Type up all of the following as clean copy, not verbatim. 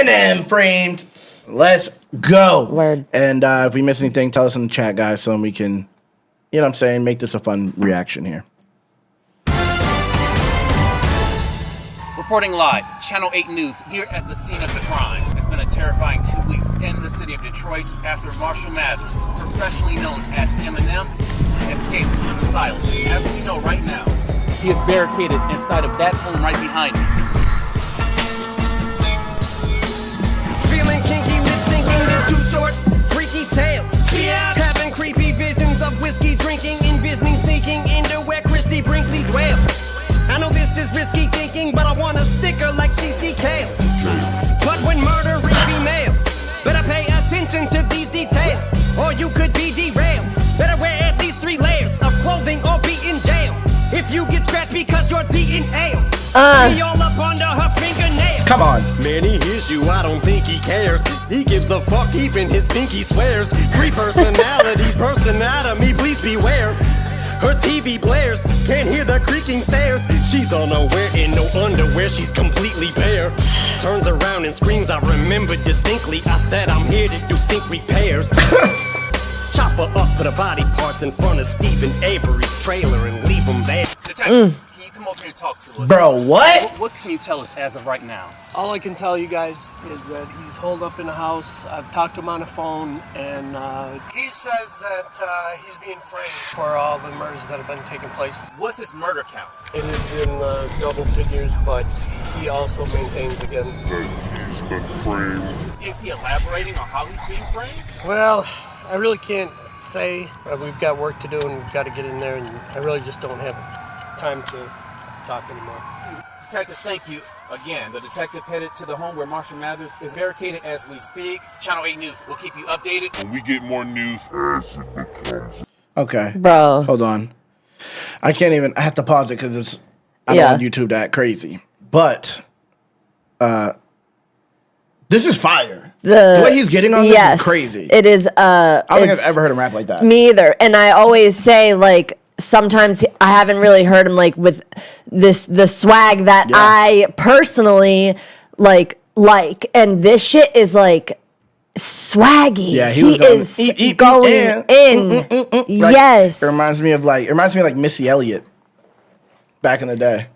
Eminem framed. Let's go. Word. And if we miss anything, tell us in the chat, guys, so we can, you know what I'm saying, make this a fun reaction here. Reporting live, Channel 8 News here at the scene of the crime. It's been a terrifying 2 weeks in the city of Detroit after Marshall Mathers, professionally known as Eminem, escaped from the asylum. As we know right now, he is barricaded inside of that home right behind me. Feeling kinky, lip syncing to Too Short's freaky tales. Yeah. Having creepy visions of whiskey drinking, envisioning sneaking into where Christy Brinkley dwells. I know this is risky thinking, but I want a sticker like she's decals. But when murdering females, better pay attention to these details, or you could be derailed. Better wear at least 3 layers of clothing or be in jail. If you get scratched because you're DNA, be all up under her fingernails. Come on. Man, he hears you, I don't think he cares. He gives a fuck, even his pinky swears. 3 personalities, personatomy, please beware. Her TV blares, can't hear the creaking stairs. She's unaware in no underwear, she's completely bare. Turns around and screams, I remember distinctly. I said I'm here to do sink repairs. Chop her up, put her body parts in front of Stephen Avery's trailer and leave him there. Detective, can you come over here and talk to us? Bro, what? What can you tell us as of right now? All I can tell you guys is that he's holed up in the house. I've talked to him on the phone, and he says that he's being framed for all the murders that have been taking place. What's his murder count? It is in double figures, but he also maintains again that he's been framed. Is he elaborating on how he's being framed? Well, I really can't say. We've got work to do, and we've got to get in there, and I really just don't have time to talk anymore. Detective, thank you. Again, the detective headed to the home where Marshall Mathers is barricaded as we speak. Channel 8 News will keep you updated. When we get more news as it becomes. Okay. Bro. Hold on. I can't even, I have to pause it because I don't want YouTube that crazy. But this is fire. The way he's getting on this is crazy. It is. I don't think I've ever heard him rap like that. Me either. And I always say, like, sometimes I haven't really heard him, like, with the swag that I personally like. And this shit is, like, swaggy. Yeah, he is going in. Yes. It reminds me of like Missy Elliott back in the day.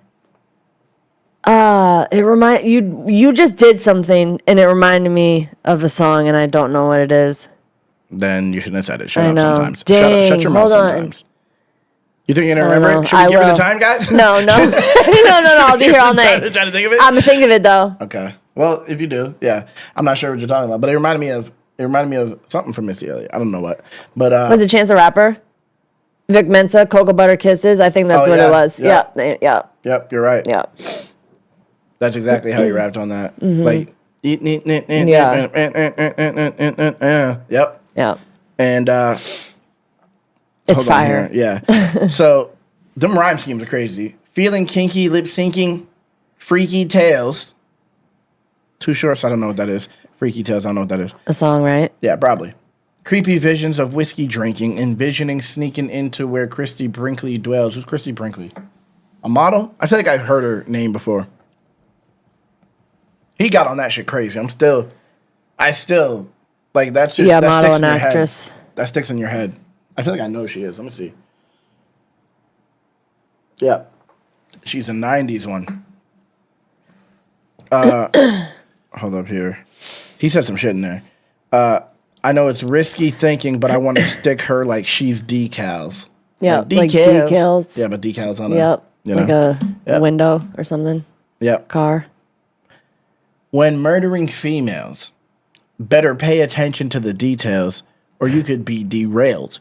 You just did something, and it reminded me of a song, and I don't know what it is. Then you shouldn't have said it. Shut up sometimes. Dang, shut your mouth sometimes. You think you're gonna remember it? Should we give you the time, guys? No. no. I'll be here all night. Trying to think of it? I'm gonna think of it though. Okay. Well, if you do, yeah. I'm not sure what you're talking about, but it reminded me of something from Missy Elliott. I don't know what. But was it Chance the Rapper? Vic Mensa, Cocoa Butter Kisses. I think that's what it was. Yeah. Yep, you're right. Yeah. That's exactly how he rapped on that. Like, yep. Yeah. And it's fire. Yeah. So, them rhyme schemes are crazy. Feeling kinky, lip syncing, freaky tales. Too Shorts, I don't know what that is. Freaky tales, I don't know what that is. A song, right? Yeah, probably. Creepy visions of whiskey drinking, envisioning sneaking into where Christy Brinkley dwells. Who's Christy Brinkley? A model? I feel like I've heard her name before. He got on that shit crazy. I still, like, that's just, that model sticks and in your actress. Head. That sticks in your head. I feel like I know who she is. Let me see. Yeah. She's a 90s one. Hold up here. He said some shit in there. I know it's risky thinking, but I want to stick her like she's decals. Yeah, like decals. Yeah, but decals on like a window or something. Yep. Car. When murdering females, better pay attention to the details or you could be derailed.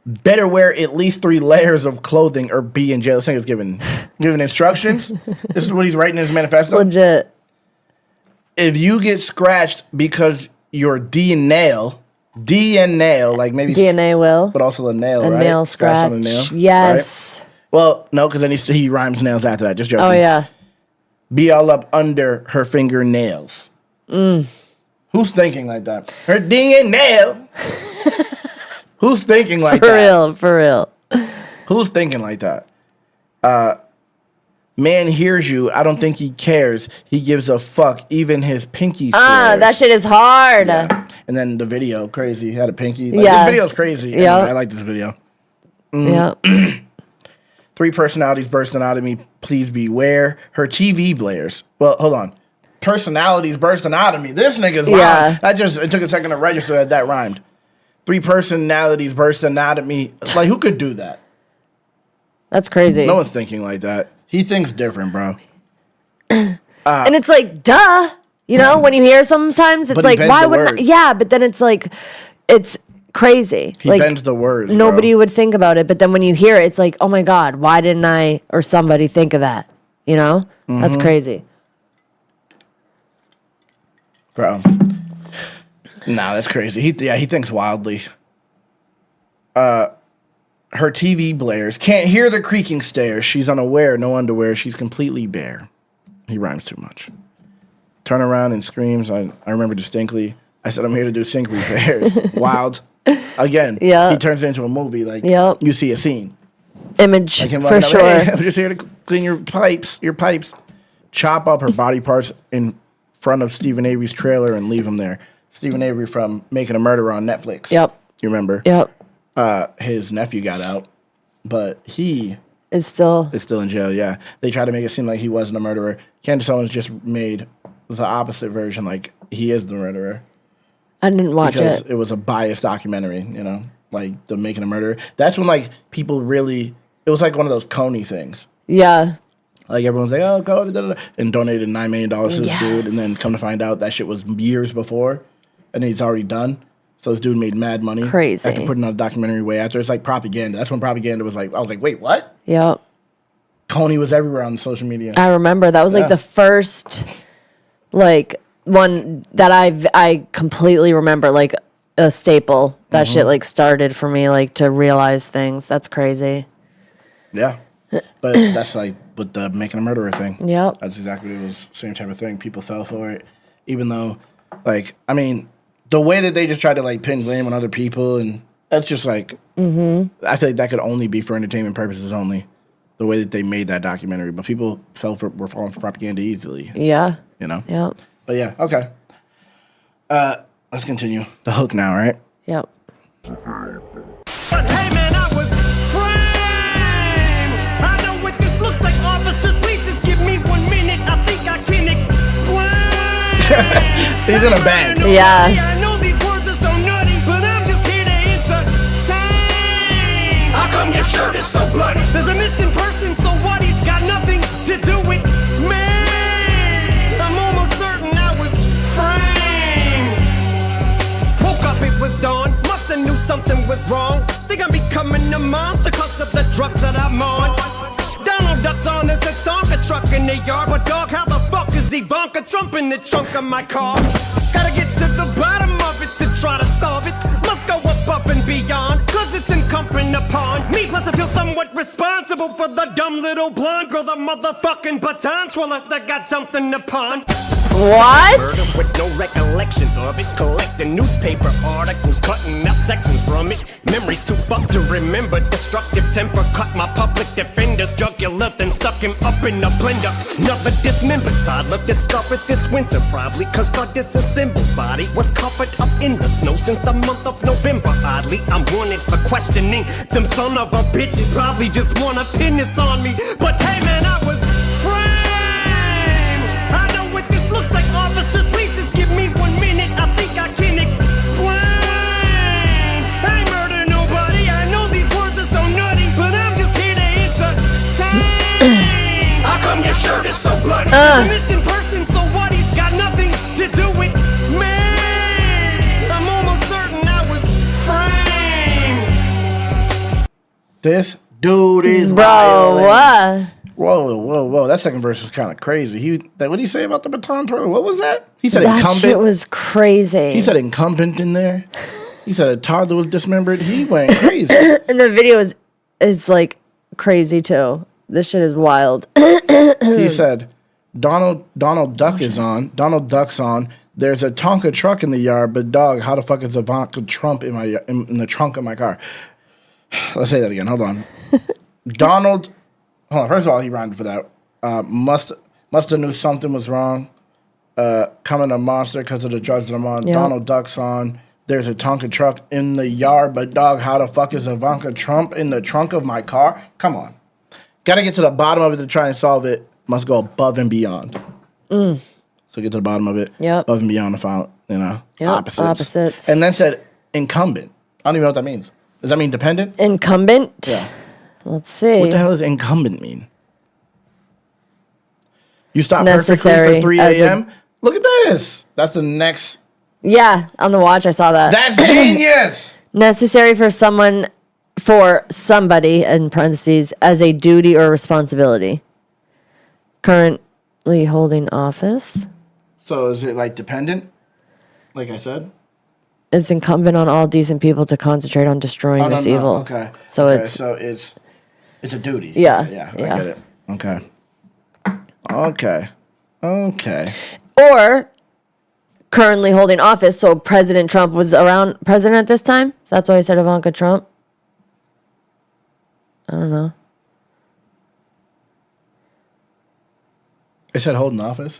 Better wear at least 3 layers of clothing or be in jail. This thing is giving instructions. This is what he's writing in his manifesto. Legit. If you get scratched because your DNA, like maybe DNA will, but also a nail, right? Nail scratch on a nail. Yes. Right? Well, no, because then he rhymes nails after that. Just joking. Oh yeah. Be all up under her fingernails. Who's thinking like that? Her ding and nail. Who's thinking like that? For real. Who's thinking like that? Man hears you. I don't think he cares. He gives a fuck. Even his pinky swears. That shit is hard. Yeah. And then the video, crazy. He had a pinky. Like, Yeah. This video's crazy. Yeah. Anyway, I like this video. Yeah. 3 personalities bursting out of me. Please beware. Her TV blares. Well, hold on. Personalities bursting out of me. This nigga's Yeah. wild. It took a second to register that rhymed. 3 personalities bursting out of me. Like, who could do that? That's crazy. No one's thinking like that. He thinks different, bro. And it's like, duh. You know, when you hear sometimes, it's But he like, bends why the would words. yeah, but then it's like, it's crazy. He like, bends the words. nobody bro. would think about it. But then when you hear it, it's like, oh my God, why didn't I or somebody think of that? You know? That's crazy. Bro. Nah, that's crazy. He thinks wildly. Her TV blares. Can't hear the creaking stairs. She's unaware. No underwear. She's completely bare. He rhymes too much. Turn around and screams. I remember distinctly. I said, I'm here to do sink repairs. Wild. Again. Yeah. He turns it into a movie. Like, Yep. you see a scene. Image, Like him for walking up, sure. "Hey, I'm just here to clean your pipes. Chop up her body parts in front of Stephen Avery's trailer and leave him there. Stephen Avery from Making a Murderer on Netflix. Yep. You remember? Yep. His nephew got out, but he It's still. is still in jail. Yeah, they tried to make it seem like he wasn't a murderer. Candace Owens just made the opposite version, like he is the murderer, I didn't watch because it. it was a biased documentary. You know, like the Making a Murderer. That's when like people really. It was like one of those Coney things. Yeah. Like everyone's like, oh, Coney, da, da, da, and donated $9 million to this Yes. dude, and then come to find out that shit was years before, and he's already done. So this dude made mad money. Crazy. After putting out a documentary way after. It's like propaganda. That's when propaganda was like, I was like, wait, what? Yep. Coney was everywhere on social media. I remember that was like Yeah. the first like one that I completely remember, like a staple. That shit like started for me, like to realize things. That's crazy. Yeah. But that's like with the Making a Murderer thing. Yep. That's exactly what it was. Same type of thing. People fell for it. Even though, like, I mean, the way that they just tried to like pin blame on other people, and that's just like, I think that could only be for entertainment purposes only. The way that they made that documentary. But people were falling for propaganda easily. Yeah. You know? Yep. But yeah, okay. Let's continue. The hook now, right? Yep. But hey man, I was framed. I know what this looks like, officers. Please just give me 1 minute. I think I can explain. He's in a band. Yeah. I know these words are so nutty, but I'm just here to entertain. How come your shirt is so bloody? There's a missing person, so what? He's got nothing to do with me. I'm almost certain I was framed. Woke up, it was dawn. Musta knew something was wrong. Think I'm becoming a monster cause of the drugs that I'm on. Donald Duck's on as the Tonka truck in the yard. But dog, how the fuck is Ivanka Trump in the trunk of my car? Gotta get to the bottom of it to try to solve it. Must go above and beyond, cause it's incumbent upon me. Plus I feel somewhat responsible for the dumb little blonde girl, the motherfucking baton twirler that got dumped in the pond. What? Murder with no recollection of it. Collecting newspaper articles, cutting out sections from it. Memories too fucked to remember. Destructive temper cut my public defender's jugular, then stuck him up in a blender. Another dismembered toddler discovered this winter, probably cause the disassembled body was covered up in the snow since the month of November. Oddly, I'm wanted for questioning. Them son of a bitches probably just wanna pin this on me. But hey man, I was framed. I know what this looks like, officers. Please just give me 1 minute. I think I can explain. I murder nobody. I know these words are so nutty, but I'm just here to entertain. How come your shirt is so bloody? There's a missing person, so what? He's got nothing to do with me. I'm almost certain I was framed. This dude is Bro, violent. what? Whoa. That second verse was kind of crazy. What did he say about the baton twirler? What was that? He said That incumbent. shit was crazy. He said incumbent in there. He said a toddler was dismembered. He went crazy. and the video is like crazy too. This shit is wild. He said Donald Duck is on. Donald Duck's on. There's a Tonka truck in the yard, but dog, how the fuck is Ivanka Trump in the trunk of my car? Let's say that again. Hold on. Hold on. First of all, he rhymed for that. Must have knew something was wrong. Coming a monster because of the drugs that I'm on. Yep. Donald Duck's on. There's a Tonka truck in the yard, but dog, how the fuck is Ivanka Trump in the trunk of my car? Come on. Got to get to the bottom of it to try and solve it. Must go above and beyond. So get to the bottom of it. Yep. Above and beyond to find, Yep, opposites. And then said incumbent. I don't even know what that means. Does that mean dependent? Incumbent? Yeah. Let's see. What the hell does incumbent mean? You stop Necessary perfectly for 3 as a- a.m.? Look at this. That's the next. Yeah, on the watch, I saw that. That's genius. Necessary for somebody, in parentheses, as a duty or responsibility. Currently holding office. So is it like dependent? Like I said? It's incumbent on all decent people to concentrate on destroying this evil. Okay. So okay. it's So it's a duty. Yeah, Yeah. yeah. I get it. Okay. Okay. or currently holding office. So President Trump was around president at this time. So that's why I said Ivanka Trump. I don't know. It said holding office.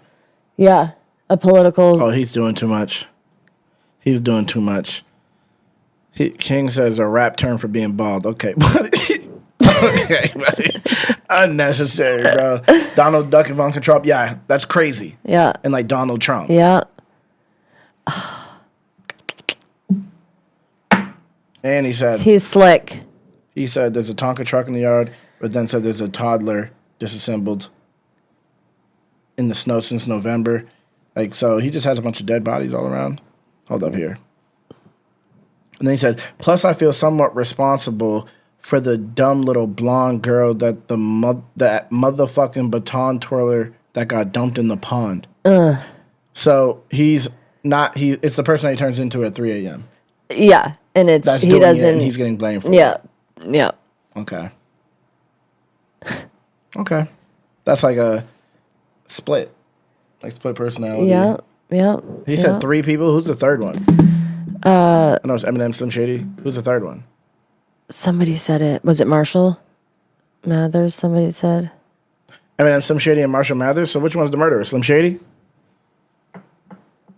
Yeah, a political. Oh, he's doing too much. He's doing too much. King says a rap term for being bald. Okay, buddy. Okay, buddy. Unnecessary, bro. Donald Duck, Ivanka Trump. Yeah, that's crazy. Yeah. And like Donald Trump. Yeah. And he said He's slick. there's a Tonka truck in the yard, but then said there's a toddler disassembled in the snow since November. Like, so he just has a bunch of dead bodies all around. Hold up here. And then he said, plus I feel somewhat responsible for the dumb little blonde girl that that motherfucking baton twirler that got dumped in the pond. So it's the person that he turns into at 3 a.m. Yeah, and it's That's he doing doesn't. it, and he's getting blamed for Yeah, yeah. it. Okay. Okay. That's like a split. Like split personality. Yeah, yeah. He said 3 people. Who's the third one? I know it's Eminem, Slim Shady. Who's the third one? Somebody said it. Was it Marshall Mathers? Somebody said. Eminem, Slim Shady, and Marshall Mathers. So which one's the murderer? Slim Shady?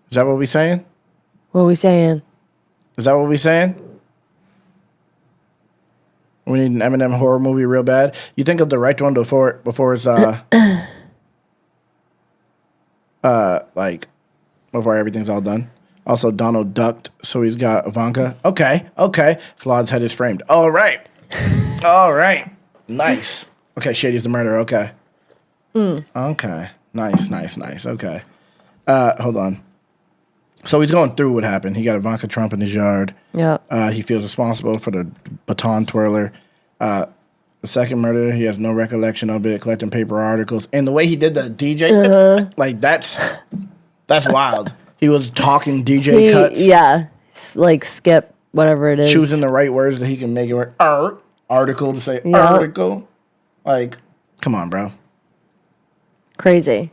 Is that what we saying? What are we saying? Is that what we saying? We need an Eminem horror movie real bad. You think he'll direct one before it's like before everything's all done? Also, Donald ducked, so he's got Ivanka. Okay. Flawd's head is framed. All right. Nice. Okay, Shady's the murderer. Okay. Okay. Nice. Okay. Hold on. So he's going through what happened. He got Ivanka Trump in his yard. Yeah. He feels responsible for the baton twirler. The second murder, he has no recollection of it, collecting paper articles. And the way he did the DJ, like that's wild. He was talking DJ cuts. Yeah. Like skip whatever it is. Choosing the right words that he can make it work. Article to say article. Like, come on, bro. Crazy.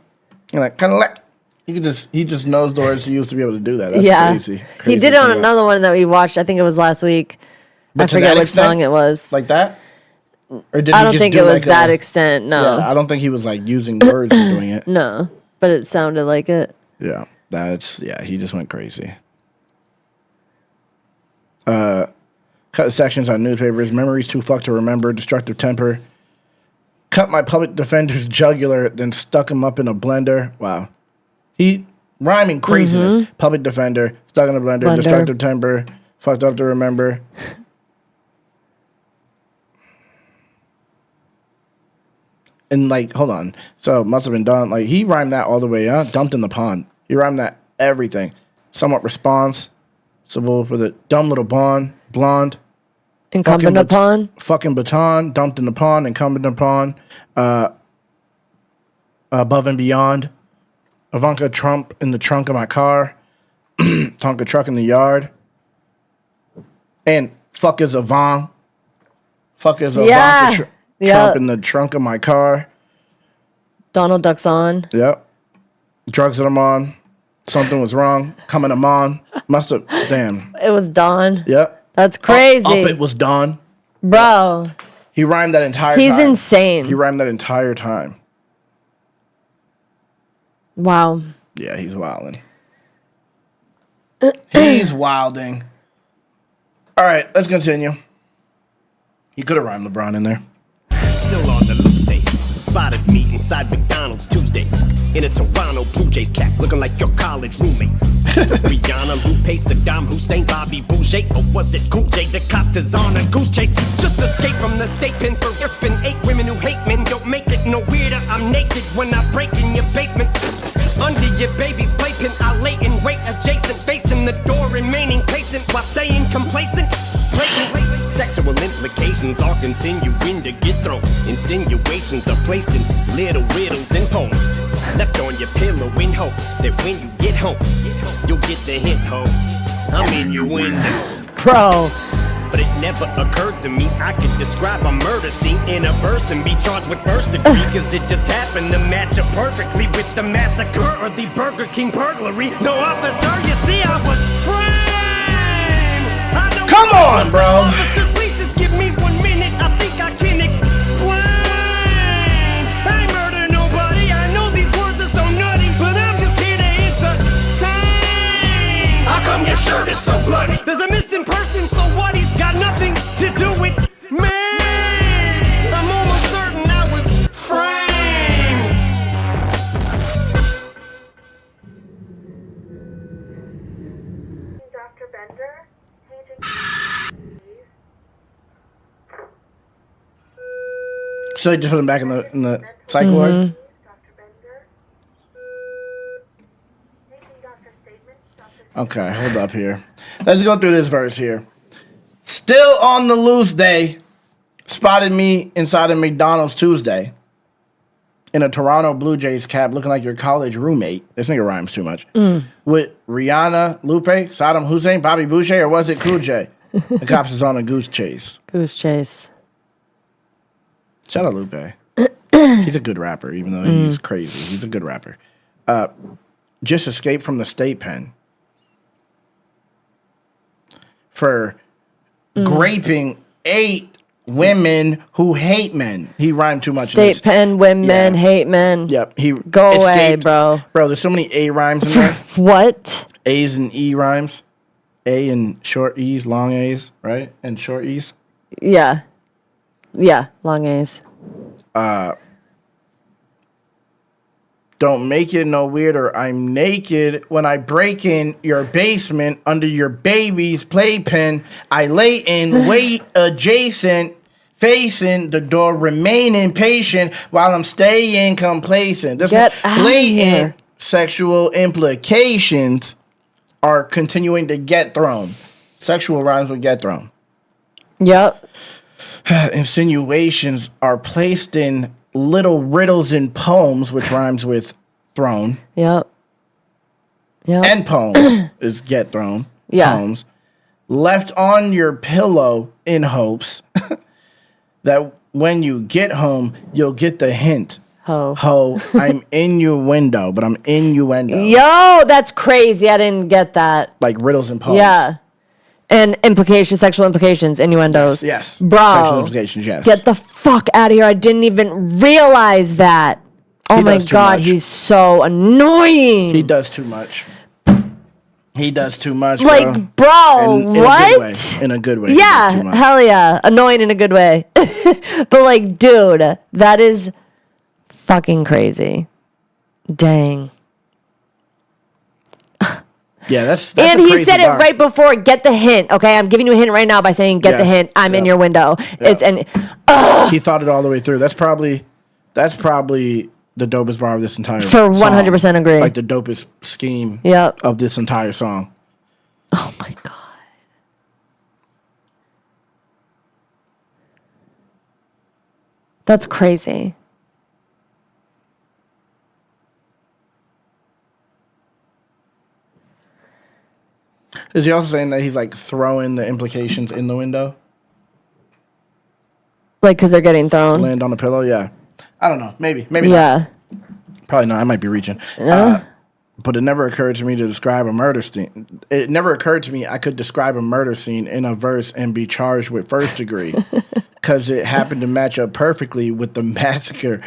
You're like, kind of like, he just knows the words he used to be able to do that. That's crazy. He did it on another one that we watched. I think it was last week. But I forget which song it was. Like that? Or did I he don't just think do it was like that extent. No. Yeah, I don't think he was like using words and doing it. No. But it sounded like it. Yeah, he just went crazy. Cut sections on newspapers. Memories too fucked to remember. Destructive temper. Cut my public defender's jugular, then stuck him up in a blender. Wow. He rhyming craziness. Public defender, stuck in a blender. Destructive temper, fucked up to remember. And like, hold on. So must have been done. Like he rhymed that all the way up. Dumped in the pond. He rhymed that everything. Somewhat responsible for the dumb little blonde. Incumbent upon. Fucking baton. Dumped in the pond. Incumbent upon. Above and beyond. Ivanka Trump in the trunk of my car. Tonka truck in the yard. And fuck is Ivan. Fuck is Ivanka Trump in the trunk of my car. Donald Duck's on. Yep. Drugs that I'm on. Something was wrong. Coming I'm on. Must have. Damn. It was Don. Yep. That's crazy. Up it was done. Bro. He rhymed that entire time. He's insane. He rhymed that entire time. Wow. Yeah, he's wilding. He's wilding. All right, let's continue. He could have rhymed LeBron in there. Still on the loose day. Spotted me inside McDonald's Tuesday. In a Toronto Blue Jays cap, looking like your college roommate. Rihanna, Lupe, Saddam Hussein, Bobby Boucher, or was it Cool J? The cops is on a goose chase. Just escape from the state pen for ripping 8 women who hate men. Don't make it no weirder. I'm naked when I break in your basement. Under your baby's playpen, I lay in wait adjacent, facing the door, remaining patient while staying complacent. Sexual implications are continuing to get thrown. Insinuations are placed in little riddles and poems, left on your pillow in hopes that when you get home, you'll get the hint, ho. I'm in your window. Bro. But it never occurred to me I could describe a murder scene in a verse and be charged with first degree, cause it just happened to match up perfectly with the massacre or the Burger King burglary. No, officer, you see I was framed. Come on, bro. Officers, please just give me 1 minute. I think I can explain. I murder nobody. I know these words are so nutty, but I'm just here to entertain. How come your shirt is so bloody? There's a missing person, so what? He's got nothing to do with me. I'm almost certain I was framed. Dr. Bender, paging. So they just put him back in the psych ward. Dr. Bender. Making doctor statements. Okay, hold up here. Let's go through this verse here. Still on the loose day, spotted me inside of McDonald's Tuesday in a Toronto Blue Jays cap, looking like your college roommate. This nigga rhymes too much. With Rihanna, Lupe, Saddam Hussein, Bobby Boucher, or was it Cool J? The cops is on a goose chase. Goose chase. Shout out Lupe. He's a good rapper, even though he's crazy. He's a good rapper. Just escaped from the state pen for graping 8 women who hate men. He rhymed too much. State pen, women, hate men. Yep. He Go away, bro. Bro, there's so many A rhymes in there. What? A's and E rhymes. A and short E's, long A's, right? And short E's. Yeah. Yeah, long A's. Don't make it no weirder. I'm naked when I break in your basement under your baby's playpen. I lay in wait adjacent, facing the door, remaining patient while I'm staying complacent. There's Get outta blatant here. sexual implications are continuing to get thrown. Sexual rhymes will get thrown. Yep. Insinuations are placed in little riddles and poems, which rhymes with thrown. Yep. Yep. And poems is get thrown. Yeah. Poems. Left on your pillow in hopes that when you get home, you'll get the hint. Ho. I'm in your window, but I'm innuendo. Yo, that's crazy. I didn't get that. Like riddles and poems. Yeah. And implications, sexual implications, innuendos. Yes. Bro. Sexual implications, yes. Get the fuck out of here. I didn't even realize that. Oh He my does too God, much. he's so annoying. He does too much. He does too much, Like, bro. bro, In a what? good way. In a good way. He does too Yeah, much. hell yeah. Annoying in a good way. But like, dude, that is fucking crazy. Dang. Yeah, that's And a he crazy said bar. it right before. Get the hint, okay? I'm giving you a hint right now by saying get the Yes. hint. I'm in Yeah. your window. Yeah. It's and He thought it all the way through. That's probably the dopest bar of this entire For song. 100% agree. Like the dopest scheme Yep. of this entire song. oh my God. That's crazy. Is he also saying that he's like throwing the implications in the window? Like, because they're getting thrown. Land on the pillow? Yeah. I don't know. Maybe not. Yeah. Probably not. I might be reaching. Yeah. But it never occurred to me to describe a murder scene. It never occurred to me I could describe a murder scene in a verse and be charged with first degree because it happened to match up perfectly with the massacre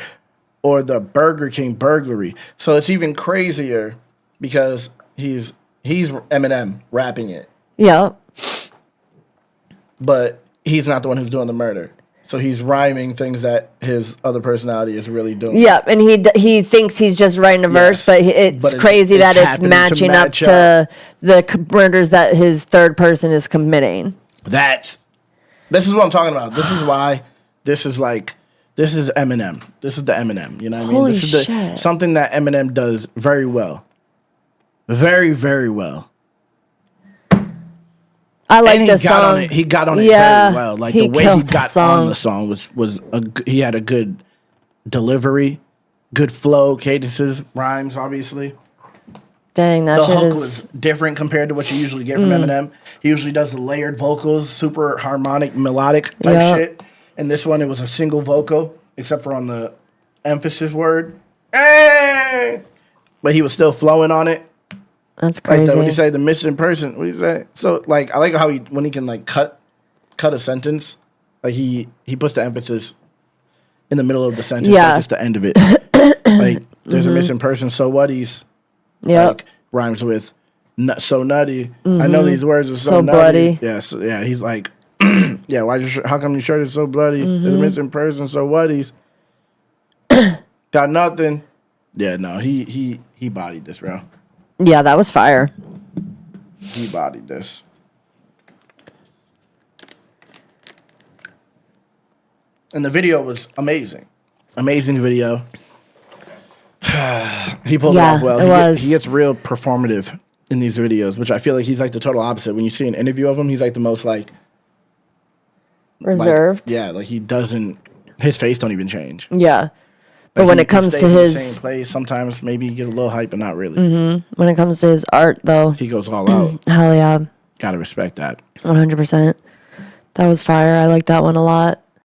or the Burger King burglary. So it's even crazier because he's Eminem rapping it, Yep. but he's not the one who's doing the murder. So he's rhyming things that his other personality is really doing. Yep, and he thinks he's just writing a verse, but it's crazy that it's happening matching up match to the murders that his third person is committing. This is what I'm talking about. This is why this is Eminem. This is the Eminem. You know what I mean? Holy This is shit. something that Eminem does very well. Very, very well. I like And the song. He got on it Yeah, very well. Like he the way he killed the got song. on the song he had a good delivery, good flow, cadences, rhymes, obviously. Dang, that The shit hook is. was different compared to what you usually get from Eminem. He usually does the layered vocals, super harmonic, melodic type Yeah. shit. And this one, it was a single vocal, except for on the emphasis word. Hey! But he was still flowing on it. That's Like crazy. what do you say? The missing person. What do you say? So like, I like how when he can like cut a sentence, like he puts the emphasis in the middle of the sentence, Yeah. like just the end of it. Like there's a missing person. So what he's Yep. like rhymes with so nutty. I know these words are so, So nutty. bloody. Yeah, so, yeah. He's like, yeah. How come your shirt is so bloody? There's a missing person. So what he's got nothing. Yeah, no. He bodied this, bro. Yeah, that was fire. He bodied this. And the video was amazing. Amazing video. He pulled it Yeah, off well. it was. He gets real performative in these videos, which I feel like he's like the total opposite. When you see an interview of him, he's like the most like Reserved. yeah, like he doesn't. His face don't even change. Yeah. But Like, when he it comes stays to in the his same place, sometimes maybe he get a little hype, but not really. when it comes to his art though, He goes all out. hell yeah. Gotta respect that. 100%. That was fire. I like that one a lot.